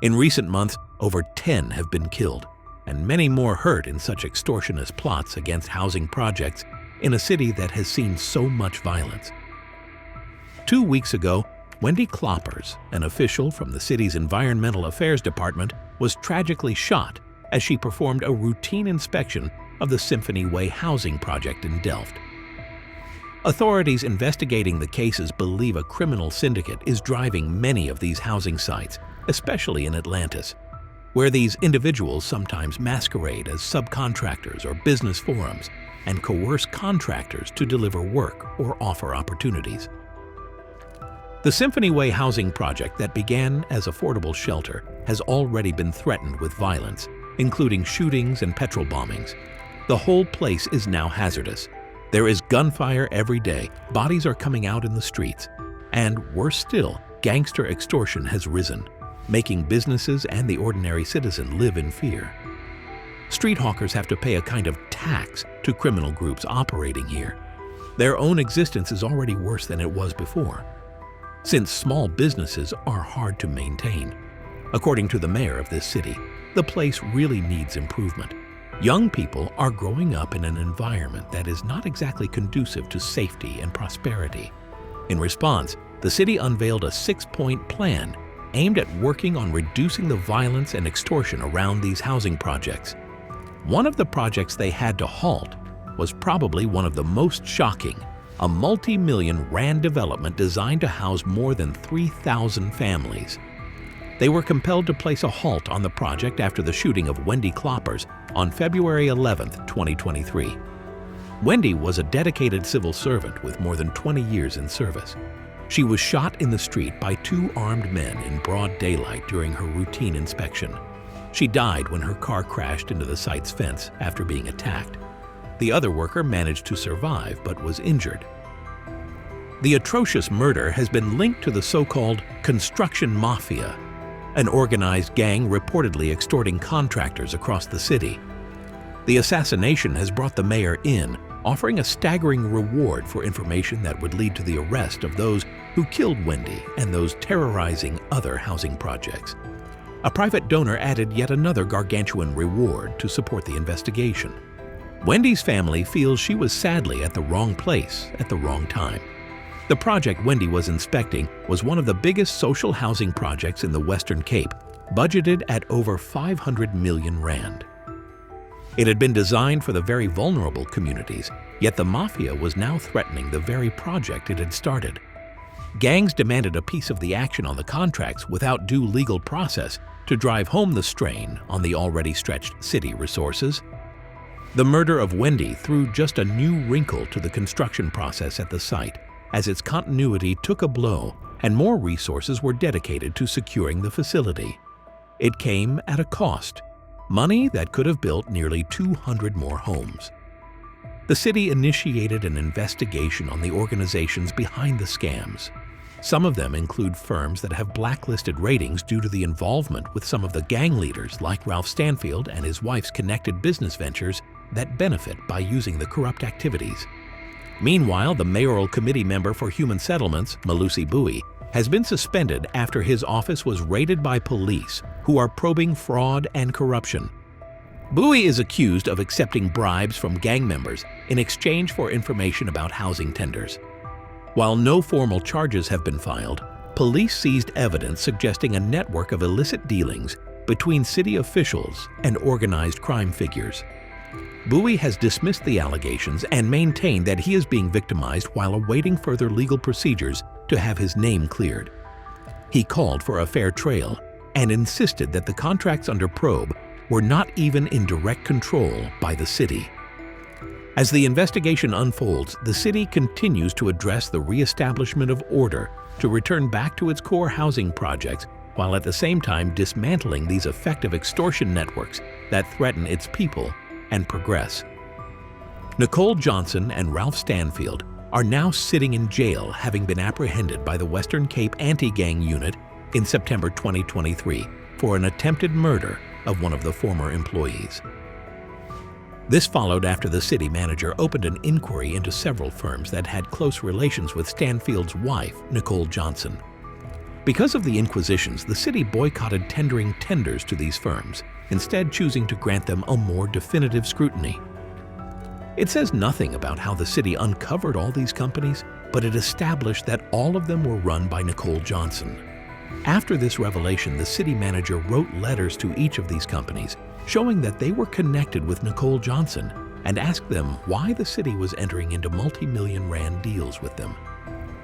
In recent months, over 10 have been killed, and many more hurt in such extortionist plots against housing projects in a city that has seen so much violence. 2 weeks ago, Wendy Kloppers, an official from the city's Environmental Affairs Department, was tragically shot as she performed a routine inspection of the Symphony Way housing project in Delft. Authorities investigating the cases believe a criminal syndicate is driving many of these housing sites, especially in Atlantis, where these individuals sometimes masquerade as subcontractors or business forums and coerce contractors to deliver work or offer opportunities. The Symphony Way housing project that began as affordable shelter has already been threatened with violence, including shootings and petrol bombings. The whole place is now hazardous. There is gunfire every day, bodies are coming out in the streets, and worse still, gangster extortion has risen, making businesses and the ordinary citizen live in fear. Street hawkers have to pay a kind of tax to criminal groups operating here. Their own existence is already worse than it was before, since small businesses are hard to maintain. According to the mayor of this city, the place really needs improvement. Young people are growing up in an environment that is not exactly conducive to safety and prosperity. In response, the city unveiled a 6-point plan aimed at working on reducing the violence and extortion around these housing projects. One of the projects they had to halt was probably one of the most shocking, a multi-million rand development designed to house more than 3,000 families. They were compelled to place a halt on the project after the shooting of Wendy Kloppers on February 11, 2023. Wendy was a dedicated civil servant with more than 20 years in service. She was shot in the street by 2 armed men in broad daylight during her routine inspection. She died when her car crashed into the site's fence after being attacked. The other worker managed to survive but was injured. The atrocious murder has been linked to the so-called Extortion Mafia, an organized gang reportedly extorting contractors across the city. The assassination has brought the mayor in, offering a staggering reward for information that would lead to the arrest of those who killed Wendy and those terrorizing other housing projects. A private donor added yet another gargantuan reward to support the investigation. Wendy's family feels she was sadly at the wrong place at the wrong time. The project Wendy was inspecting was one of the biggest social housing projects in the Western Cape, budgeted at over 500 million rand. It had been designed for the very vulnerable communities, yet the mafia was now threatening the very project it had started. Gangs demanded a piece of the action on the contracts without due legal process to drive home the strain on the already stretched city resources. The murder of Wendy threw just a new wrinkle to the construction process at the site, as its continuity took a blow and more resources were dedicated to securing the facility. It came at a cost, money that could have built nearly 200 more homes. The city initiated an investigation on the organizations behind the scams. Some of them include firms that have blacklisted ratings due to the involvement with some of the gang leaders like Ralph Stanfield and his wife's connected business ventures that benefit by using the corrupt activities. Meanwhile, the mayoral committee member for human settlements, Malusi Bowie, has been suspended after his office was raided by police who are probing fraud and corruption. Bowie is accused of accepting bribes from gang members in exchange for information about housing tenders. While no formal charges have been filed, police seized evidence suggesting a network of illicit dealings between city officials and organized crime figures. Bowie has dismissed the allegations and maintained that he is being victimized while awaiting further legal procedures to have his name cleared. He called for a fair trial and insisted that the contracts under probe were not even in direct control by the city. As the investigation unfolds, the city continues to address the reestablishment of order to return back to its core housing projects, while at the same time dismantling these effective extortion networks that threaten its people and progress. Nicole Johnson and Ralph Stanfield are now sitting in jail, having been apprehended by the Western Cape Anti-Gang Unit in September 2023 for an attempted murder of one of the former employees. This followed after the city manager opened an inquiry into several firms that had close relations with Stanfield's wife, Nicole Johnson. Because of the inquisitions, the city boycotted tendering tenders to these firms, instead choosing to grant them a more definitive scrutiny. It says nothing about how the city uncovered all these companies, but it established that all of them were run by Nicole Johnson. After this revelation, the city manager wrote letters to each of these companies, showing that they were connected with Nicole Johnson, and asked them why the city was entering into multi-million rand deals with them.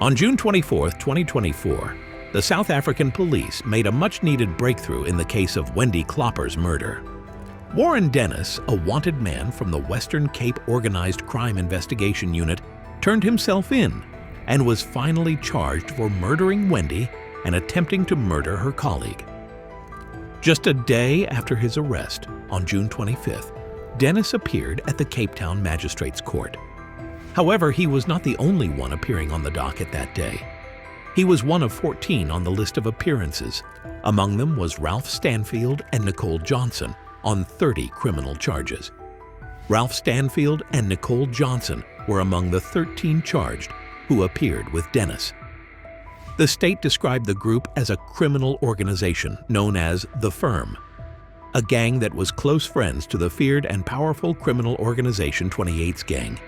On June 24, 2024, the South African police made a much-needed breakthrough in the case of Wendy Klopper's murder. Warren Dennis, a wanted man from the Western Cape Organized Crime Investigation Unit, turned himself in and was finally charged for murdering Wendy and attempting to murder her colleague. Just a day after his arrest, on June 25th, Dennis appeared at the Cape Town Magistrates Court. However, he was not the only one appearing on the docket that day. He was one of 14 on the list of appearances. Among them was Ralph Stanfield and Nicole Johnson on 30 criminal charges. Ralph Stanfield and Nicole Johnson were among the 13 charged who appeared with Dennis. The state described the group as a criminal organization known as The Firm, a gang that was close friends to the feared and powerful criminal organization 28's gang.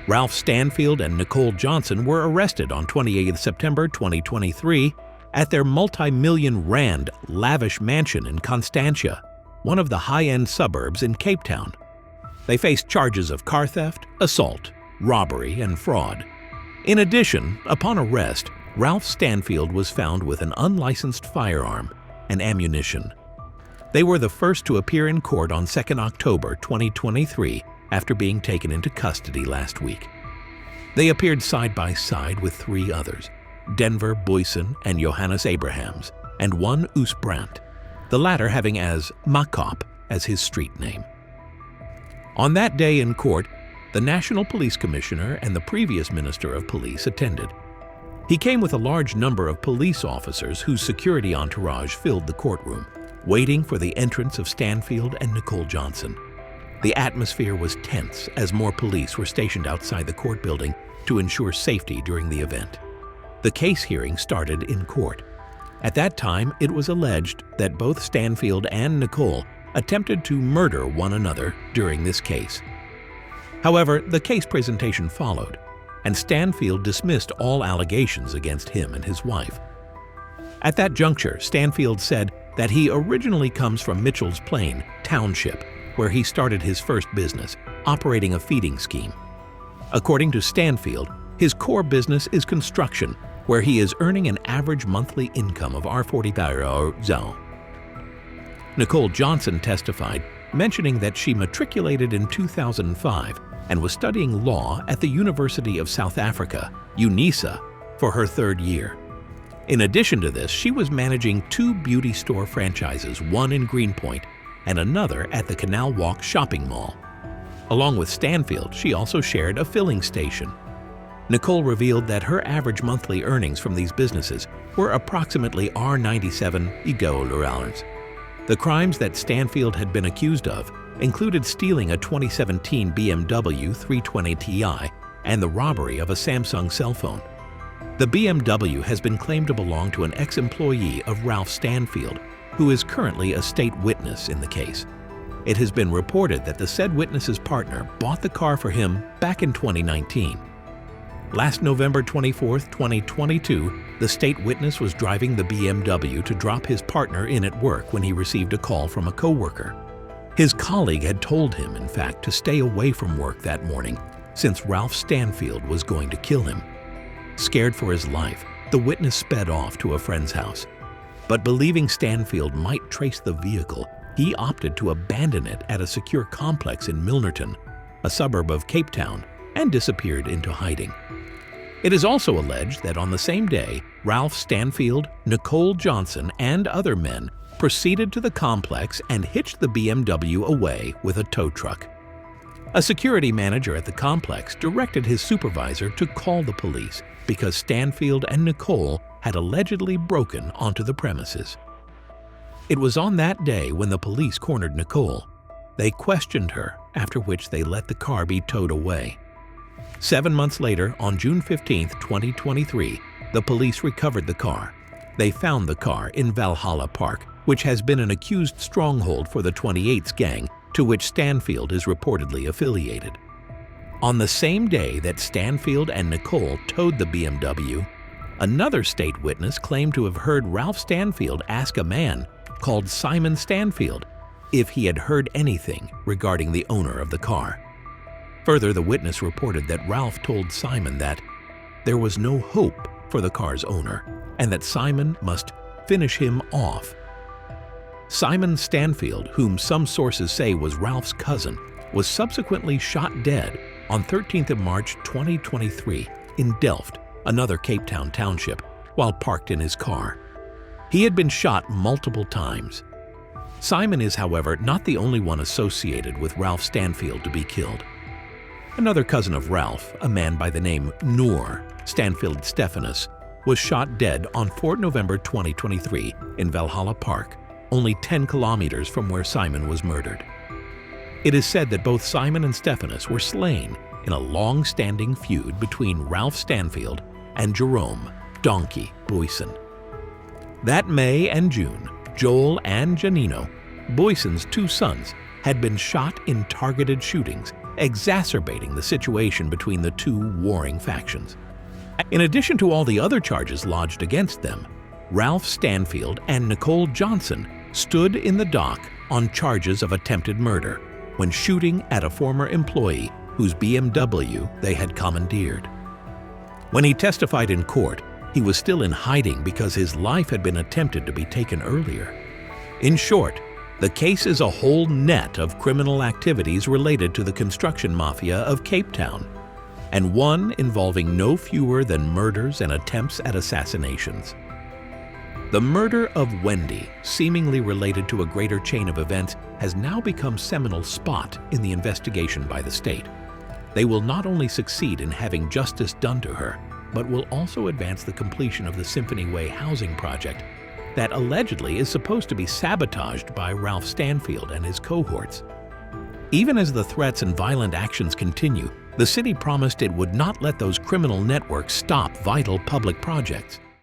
Ralph Stanfield and Nicole Johnson were arrested on 28 September 2023 at their multi-million rand lavish mansion in Constantia, one of the high-end suburbs in Cape Town. They faced charges of car theft, assault, robbery, and fraud. In addition, upon arrest, Ralph Stanfield was found with an unlicensed firearm and ammunition. They were the first to appear in court on 2 October 2023 after being taken into custody last week. They appeared side by side with 3 others, Denver Boyson and Johannes Abrahams, and one Oos Brandt, the latter having as Makop as his street name. On that day in court, the National Police Commissioner and the previous Minister of Police attended. He came with a large number of police officers whose security entourage filled the courtroom, waiting for the entrance of Stanfield and Nicole Johnson. The atmosphere was tense as more police were stationed outside the court building to ensure safety during the event. The case hearing started in court. At that time, it was alleged that both Stanfield and Nicole attempted to murder one another during this case. However, the case presentation followed, and Stanfield dismissed all allegations against him and his wife. At that juncture, Stanfield said that he originally comes from Mitchell's Plain Township, where he started his first business, operating a feeding scheme. According to Stanfield, his core business is construction, where he is earning an average monthly income of R40,000. Nicole Johnson testified, mentioning that she matriculated in 2005 and was studying law at the University of South Africa, UNISA, for her 3rd year. In addition to this, she was managing 2 beauty store franchises, one in Greenpoint and another at the Canal Walk shopping mall. Along with Stanfield, she also shared a filling station. Nicole revealed that her average monthly earnings from these businesses were approximately R97,000. The crimes that Stanfield had been accused of included stealing a 2017 BMW 320 Ti and the robbery of a Samsung cell phone. The BMW has been claimed to belong to an ex-employee of Ralph Stanfield, who is currently a state witness in the case. It has been reported that the said witness's partner bought the car for him back in 2019. Last November 24, 2022, the state witness was driving the BMW to drop his partner in at work when he received a call from a coworker. His colleague had told him, in fact, to stay away from work that morning since Ralph Stanfield was going to kill him. Scared for his life, the witness sped off to a friend's house. But believing Stanfield might trace the vehicle, he opted to abandon it at a secure complex in Milnerton, a suburb of Cape Town, and disappeared into hiding. It is also alleged that on the same day, Ralph Stanfield, Nicole Johnson, and other men proceeded to the complex and hitched the BMW away with a tow truck. A security manager at the complex directed his supervisor to call the police because Stanfield and Nicole had allegedly broken onto the premises. It was on that day when the police cornered Nicole. They questioned her, after which they let the car be towed away. 7 months later, on June 15, 2023, the police recovered the car. They found the car in Valhalla Park, which has been an accused stronghold for the 28th gang, to which Stanfield is reportedly affiliated. On the same day that Stanfield and Nicole towed the BMW, another state witness claimed to have heard Ralph Stanfield ask a man called Simon Stanfield if he had heard anything regarding the owner of the car. Further, the witness reported that Ralph told Simon that there was no hope for the car's owner and that Simon must finish him off. Simon Stanfield, whom some sources say was Ralph's cousin, was subsequently shot dead on 13th of March 2023 in Delft, another Cape Town township, while parked in his car. He had been shot multiple times. Simon is, however, not the only one associated with Ralph Stanfield to be killed. Another cousin of Ralph, a man by the name Noor Stanfield Stephanus, was shot dead on 4 November 2023 in Valhalla Park, only 10 kilometers from where Simon was murdered. It is said that both Simon and Stephanus were slain in a long-standing feud between Ralph Stanfield and Jerome "Donkey" Boyson. That May and June, Joel and Janino, Boyson's two sons, had been shot in targeted shootings, exacerbating the situation between the two warring factions. In addition to all the other charges lodged against them, Ralph Stanfield and Nicole Johnson stood in the dock on charges of attempted murder when shooting at a former employee whose BMW they had commandeered. When he testified in court, he was still in hiding because his life had been attempted to be taken earlier. In short, the case is a whole net of criminal activities related to the construction mafia of Cape Town, and one involving no fewer than murders and attempts at assassinations. The murder of Wendy, seemingly related to a greater chain of events, has now become seminal spot in the investigation by the state. They will not only succeed in having justice done to her, but will also advance the completion of the Symphony Way housing project that allegedly is supposed to be sabotaged by Ralph Stanfield and his cohorts. Even as the threats and violent actions continue, the city promised it would not let those criminal networks stop vital public projects.